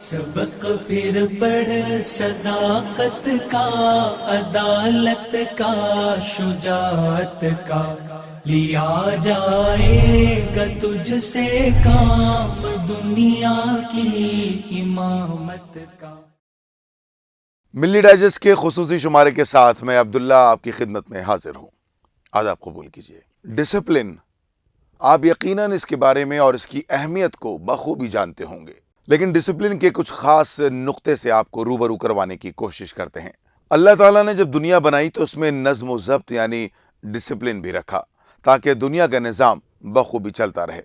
سبق پھر پڑھ صداقت کا، عدالت کا، شجاعت کا، لیا جائے گا تجھ سے کام دنیا کی امامت کا۔ ملی ڈائجسٹ کے خصوصی شمارے کے ساتھ میں عبداللہ آپ کی خدمت میں حاضر ہوں۔ آداب قبول کیجیے۔ ڈسپلن، آپ یقیناً اس کے بارے میں اور اس کی اہمیت کو بخوبی جانتے ہوں گے، لیکن ڈسپلن کے کچھ خاص نقطے سے آپ کو روبرو کروانے کی کوشش کرتے ہیں۔ اللہ تعالیٰ نے جب دنیا بنائی تو اس میں نظم و ضبط یعنی ڈسپلن بھی رکھا تاکہ دنیا کا نظام بخوبی چلتا رہے۔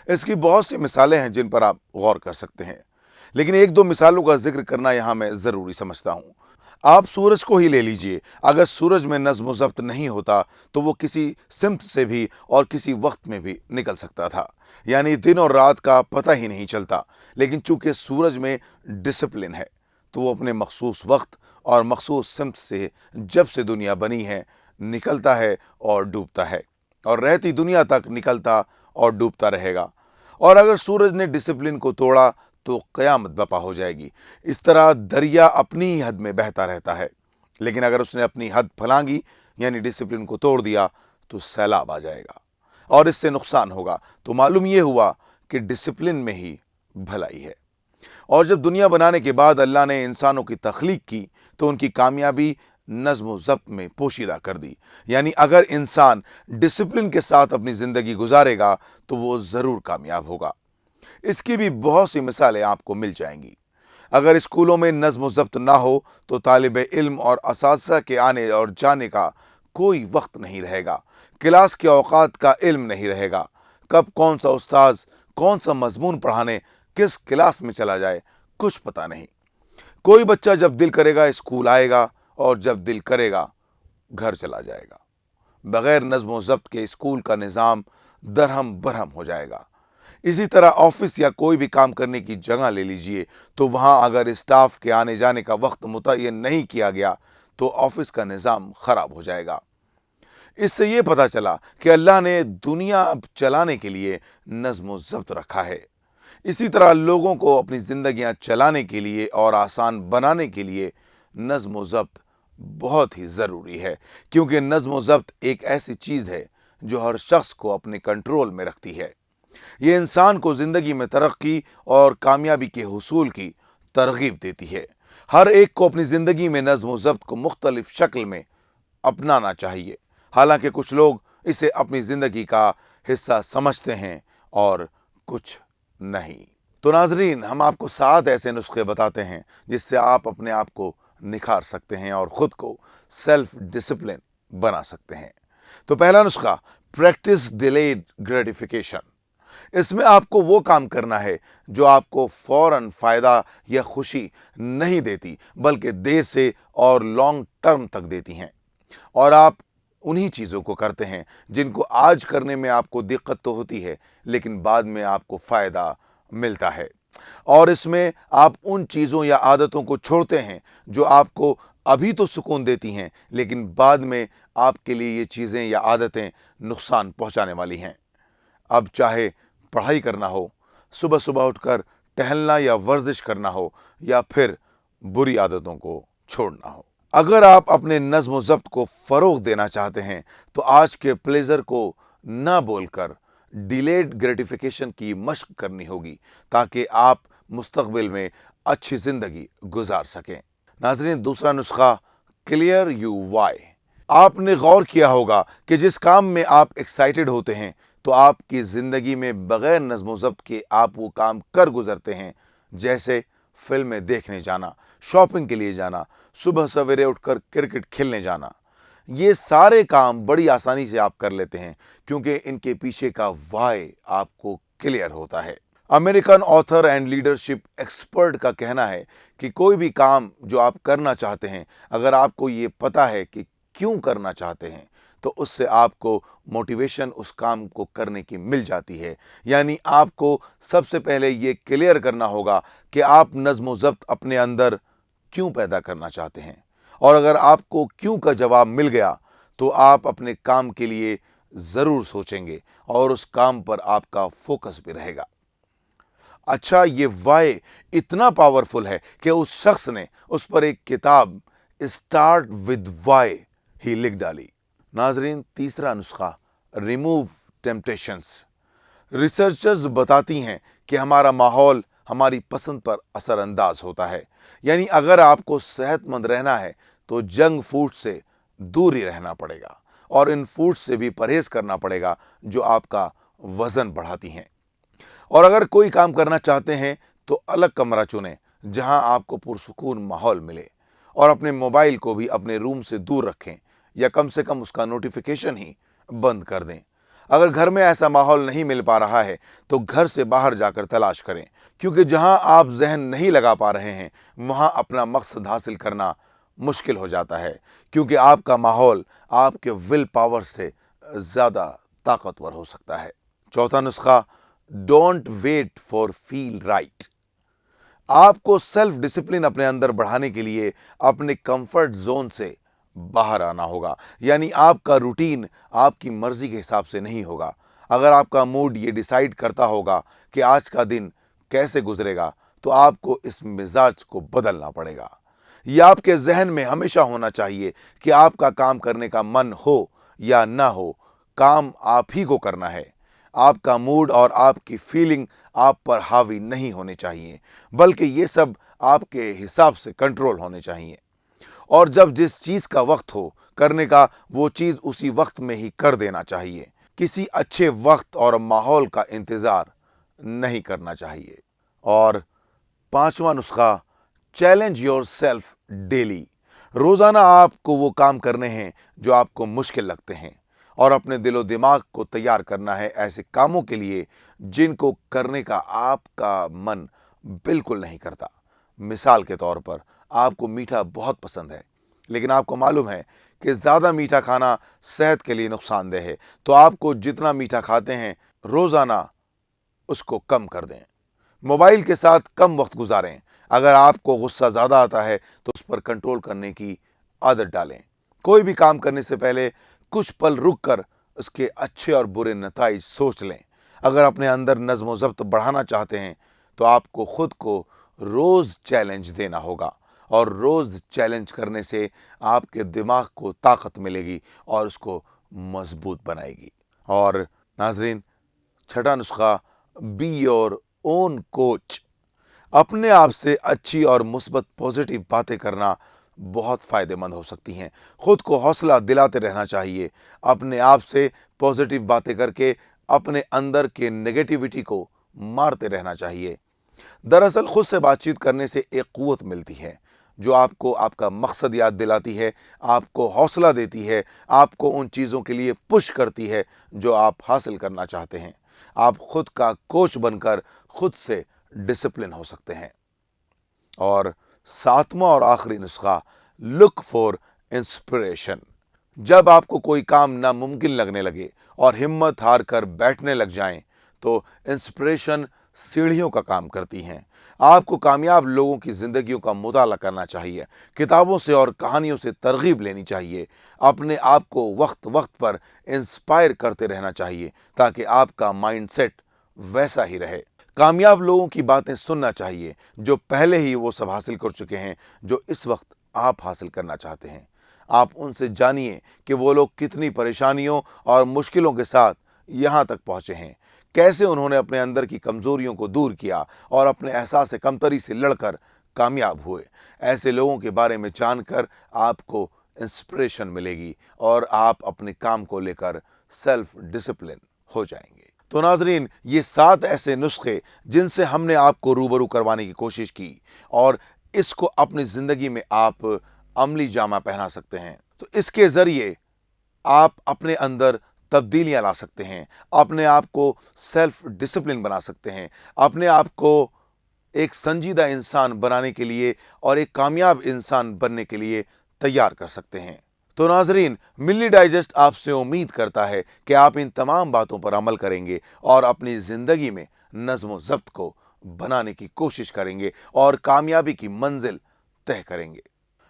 اس کی بہت سی مثالیں ہیں جن پر آپ غور کر سکتے ہیں، لیکن ایک دو مثالوں کا ذکر کرنا یہاں میں ضروری سمجھتا ہوں۔ آپ سورج کو ہی لے لیجئے، اگر سورج میں نظم و ضبط نہیں ہوتا تو وہ کسی سمت سے بھی اور کسی وقت میں بھی نکل سکتا تھا، یعنی دن اور رات کا پتہ ہی نہیں چلتا۔ لیکن چونکہ سورج میں ڈسپلن ہے تو وہ اپنے مخصوص وقت اور مخصوص سمت سے جب سے دنیا بنی ہے نکلتا ہے اور ڈوبتا ہے، اور رہتی دنیا تک نکلتا اور ڈوبتا رہے گا۔ اور اگر سورج نے ڈسپلن کو توڑا تو قیامت برپا ہو جائے گی۔ اس طرح دریا اپنی ہی حد میں بہتا رہتا ہے، لیکن اگر اس نے اپنی حد پھلانگی یعنی ڈسپلن کو توڑ دیا تو سیلاب آ جائے گا اور اس سے نقصان ہوگا۔ تو معلوم یہ ہوا کہ ڈسپلن میں ہی بھلائی ہے۔ اور جب دنیا بنانے کے بعد اللہ نے انسانوں کی تخلیق کی تو ان کی کامیابی نظم و ضبط میں پوشیدہ کر دی، یعنی اگر انسان ڈسپلن کے ساتھ اپنی زندگی گزارے گا تو وہ ضرور کامیاب ہوگا۔ اس کی بھی بہت سی مثالیں آپ کو مل جائیں گی۔ اگر اسکولوں میں نظم و ضبط نہ ہو تو طالب علم اور اساتذہ کے آنے اور جانے کا کوئی وقت نہیں رہے گا، کلاس کے اوقات کا علم نہیں رہے گا، کب کون سا استاذ کون سا مضمون پڑھانے کس کلاس میں چلا جائے کچھ پتہ نہیں۔ کوئی بچہ جب دل کرے گا اسکول آئے گا اور جب دل کرے گا گھر چلا جائے گا۔ بغیر نظم و ضبط کے اسکول کا نظام درہم برہم ہو جائے گا۔ اسی طرح آفس یا کوئی بھی کام کرنے کی جگہ لے لیجئے تو وہاں اگر اسٹاف کے آنے جانے کا وقت متعین نہیں کیا گیا تو آفس کا نظام خراب ہو جائے گا۔ اس سے یہ پتہ چلا کہ اللہ نے دنیا چلانے کے لیے نظم و ضبط رکھا ہے۔ اسی طرح لوگوں کو اپنی زندگیاں چلانے کے لیے اور آسان بنانے کے لیے نظم و ضبط بہت ہی ضروری ہے، کیونکہ نظم و ضبط ایک ایسی چیز ہے جو ہر شخص کو اپنے کنٹرول میں رکھتی ہے۔ یہ انسان کو زندگی میں ترقی اور کامیابی کے حصول کی ترغیب دیتی ہے۔ ہر ایک کو اپنی زندگی میں نظم و ضبط کو مختلف شکل میں اپنانا چاہیے، حالانکہ کچھ لوگ اسے اپنی زندگی کا حصہ سمجھتے ہیں اور کچھ نہیں۔ تو ناظرین، ہم آپ کو 7 ایسے نسخے بتاتے ہیں جس سے آپ اپنے آپ کو نکھار سکتے ہیں اور خود کو سیلف ڈسپلن بنا سکتے ہیں۔ تو پہلا نسخہ، پریکٹس ڈیلیڈ گریٹیفیکیشن۔ اس میں آپ کو وہ کام کرنا ہے جو آپ کو فوراً فائدہ یا خوشی نہیں دیتی بلکہ دیر سے اور لانگ ٹرم تک دیتی ہیں، اور آپ انہی چیزوں کو کرتے ہیں جن کو آج کرنے میں آپ کو دقت تو ہوتی ہے لیکن بعد میں آپ کو فائدہ ملتا ہے، اور اس میں آپ ان چیزوں یا عادتوں کو چھوڑتے ہیں جو آپ کو ابھی تو سکون دیتی ہیں لیکن بعد میں آپ کے لیے یہ چیزیں یا عادتیں نقصان پہنچانے والی ہیں۔ اب چاہے پڑھائی کرنا ہو، صبح صبح اٹھ کر ٹہلنا یا ورزش کرنا ہو، یا پھر بری عادتوں کو چھوڑنا ہو۔ اگر آپ اپنے نظم و ضبط کو فروغ دینا چاہتے ہیں تو آج کے پلیزر کو نہ بول کر ڈیلیڈ گریٹیفیکیشن کی مشق کرنی ہوگی تاکہ آپ مستقبل میں اچھی زندگی گزار سکیں۔ ناظرین، دوسرا نسخہ، کلیئر یو وائی۔ آپ نے غور کیا ہوگا کہ جس کام میں آپ ایکسائٹڈ ہوتے ہیں تو آپ کی زندگی میں بغیر نظم و ضبط کے آپ وہ کام کر گزرتے ہیں، جیسے فلمیں دیکھنے جانا، شاپنگ کے لیے جانا، صبح سویرے اٹھ کر کرکٹ کھیلنے جانا۔ یہ سارے کام بڑی آسانی سے آپ کر لیتے ہیں کیونکہ ان کے پیچھے کا وائی آپ کو کلیئر ہوتا ہے۔ American author and leadership expert کا کہنا ہے کہ کوئی بھی کام جو آپ کرنا چاہتے ہیں، اگر آپ کو یہ پتا ہے کہ کیوں کرنا چاہتے ہیں تو اس سے آپ کو موٹیویشن اس کام کو کرنے کی مل جاتی ہے۔ یعنی آپ کو سب سے پہلے یہ کلیئر کرنا ہوگا کہ آپ نظم و ضبط اپنے اندر کیوں پیدا کرنا چاہتے ہیں، اور اگر آپ کو کیوں کا جواب مل گیا تو آپ اپنے کام کے لیے ضرور سوچیں گے اور اس کام پر آپ کا فوکس بھی رہے گا۔ अच्छा, ये वाई इतना पावरफुल है कि उस शख्स ने उस पर एक किताब स्टार्ट विद वाई ही लिख डाली। नाजरीन, तीसरा नुस्खा, रिमूव टेम्पटेशंस। रिसर्चर्स बताती हैं कि हमारा माहौल हमारी पसंद पर असर अंदाज होता है। यानी अगर आपको सेहतमंद रहना है तो जंक फूड से दूर ही रहना पड़ेगा और इन फूड से भी परहेज करना पड़ेगा जो आपका वजन बढ़ाती हैं। और अगर कोई काम करना चाहते हैं तो अलग कमरा चुनें जहां आपको पुरसुकून माहौल मिले, और अपने मोबाइल को भी अपने रूम से दूर रखें या कम से कम उसका नोटिफिकेशन ही बंद कर दें। अगर घर में ऐसा माहौल नहीं मिल पा रहा है तो घर से बाहर जाकर तलाश करें, क्योंकि जहां आप जहन नहीं लगा पा रहे हैं वहां अपना मकसद हासिल करना मुश्किल हो जाता है, क्योंकि आपका माहौल आपके विल पावर से ज़्यादा ताकतवर हो सकता है। चौथा नुस्खा, don't wait for feel right. आपको सेल्फ डिसिप्लिन अपने अंदर बढ़ाने के लिए अपने कंफर्ट जोन से बाहर आना होगा। यानी आपका रूटीन आपकी मर्जी के हिसाब से नहीं होगा। अगर आपका मूड ये डिसाइड करता होगा कि आज का दिन कैसे गुजरेगा तो आपको इस मिजाज को बदलना पड़ेगा। यह आपके जहन में हमेशा होना चाहिए कि आपका काम करने का मन हो या ना हो, काम आप ही को करना है। आपका मूड और आपकी फीलिंग आप पर हावी नहीं होने चाहिए, बल्कि ये सब आपके हिसाब से कंट्रोल होने चाहिए। और जब जिस चीज़ का वक्त हो करने का, वो चीज़ उसी वक्त में ही कर देना चाहिए। किसी अच्छे वक्त और माहौल का इंतज़ार नहीं करना चाहिए। और पांचवा नुस्खा, चैलेंज योर सेल्फ डेली। रोज़ाना आपको वो काम करने हैं जो आपको मुश्किल लगते हैं और अपने दिलो दिमाग को तैयार करना है ऐसे कामों के लिए जिनको करने का आपका मन बिल्कुल नहीं करता। मिसाल के तौर पर, आपको मीठा बहुत पसंद है लेकिन आपको मालूम है कि ज़्यादा मीठा खाना सेहत के लिए नुकसानदेह है, तो आपको जितना मीठा खाते हैं रोज़ाना उसको कम कर दें। मोबाइल के साथ कम वक्त गुजारें। अगर आपको गुस्सा ज़्यादा आता है तो उस पर कंट्रोल करने की आदत डालें। कोई भी काम करने से पहले कुछ पल रुक कर उसके अच्छे और बुरे नताइज सोच लें। अगर अपने अंदर नज़्म व ज़ब्त बढ़ाना चाहते हैं तो आपको खुद को रोज़ चैलेंज देना होगा, और रोज़ चैलेंज करने से आपके दिमाग को ताकत मिलेगी और उसको मजबूत बनाएगी। और नाजरीन, छठा नुस्खा, बी योर ओन कोच। अपने आप से अच्छी और मुस्बत पॉजिटिव बातें करना बहुत फ़ायदेमंद हो सकती हैं। खुद को हौसला दिलाते रहना चाहिए। अपने आप से पॉजिटिव बातें करके अपने अंदर के नेगेटिविटी को मारते रहना चाहिए। दरअसल खुद से बातचीत करने से एक क़ुव्वत मिलती है जो आपको आपका मकसद याद दिलाती है, आपको हौसला देती है, आपको उन चीज़ों के लिए पुश करती है जो आप हासिल करना चाहते हैं। आप खुद का कोच बनकर खुद से डिसिप्लिन हो सकते हैं। और सातवां और आखिरी नुस्खा, लुक फॉर इंस्पिरेशन। जब आपको कोई काम नामुमकिन लगने लगे और हिम्मत हार कर बैठने लग जाएं, तो इंस्पिरेशन सीढ़ियों का काम करती हैं। आपको कामयाब लोगों की ज़िंदगियों का मुताला करना चाहिए, किताबों से और कहानियों से तरगीब लेनी चाहिए। अपने आप को वक्त वक्त पर इंस्पायर करते रहना चाहिए ताकि आपका माइंडसेट वैसा ही रहे। कामयाब लोगों की बातें सुनना चाहिए जो पहले ही वो सब हासिल कर चुके हैं जो इस वक्त आप हासिल करना चाहते हैं। आप उनसे जानिए कि वो लोग कितनी परेशानियों और मुश्किलों के साथ यहाँ तक पहुँचे हैं, कैसे उन्होंने अपने अंदर की कमज़ोरियों को दूर किया और अपने एहसास कमतरी से लड़कर कामयाब हुए। ऐसे लोगों के बारे में जानकर आपको इंस्पिरेशन मिलेगी और आप अपने काम को लेकर सेल्फ डिसिप्लिन हो जाएंगे। तो नाजरीन, ये 7 ऐसे नुस्खे जिनसे हमने आपको रूबरू करवाने की कोशिश की, और इसको अपनी ज़िंदगी में आप अमली जामा पहना सकते हैं। तो इसके ज़रिए आप अपने अंदर तब्दीलियां ला सकते हैं, अपने आप को सेल्फ डिसिप्लिन बना सकते हैं, अपने आप को एक संजीदा इंसान बनाने के लिए और एक कामयाब इंसान बनने के लिए तैयार कर सकते हैं। तो नाजरीन, मिल्ली डाइजेस्ट आपसे उम्मीद करता है कि आप इन तमाम बातों पर अमल करेंगे और अपनी ज़िंदगी में नज़्म व ज़ब्त को बनाने की कोशिश करेंगे और कामयाबी की मंजिल तय करेंगे।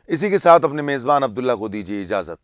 इसी के साथ अपने मेज़बान अब्दुल्ला को दीजिए इजाज़त।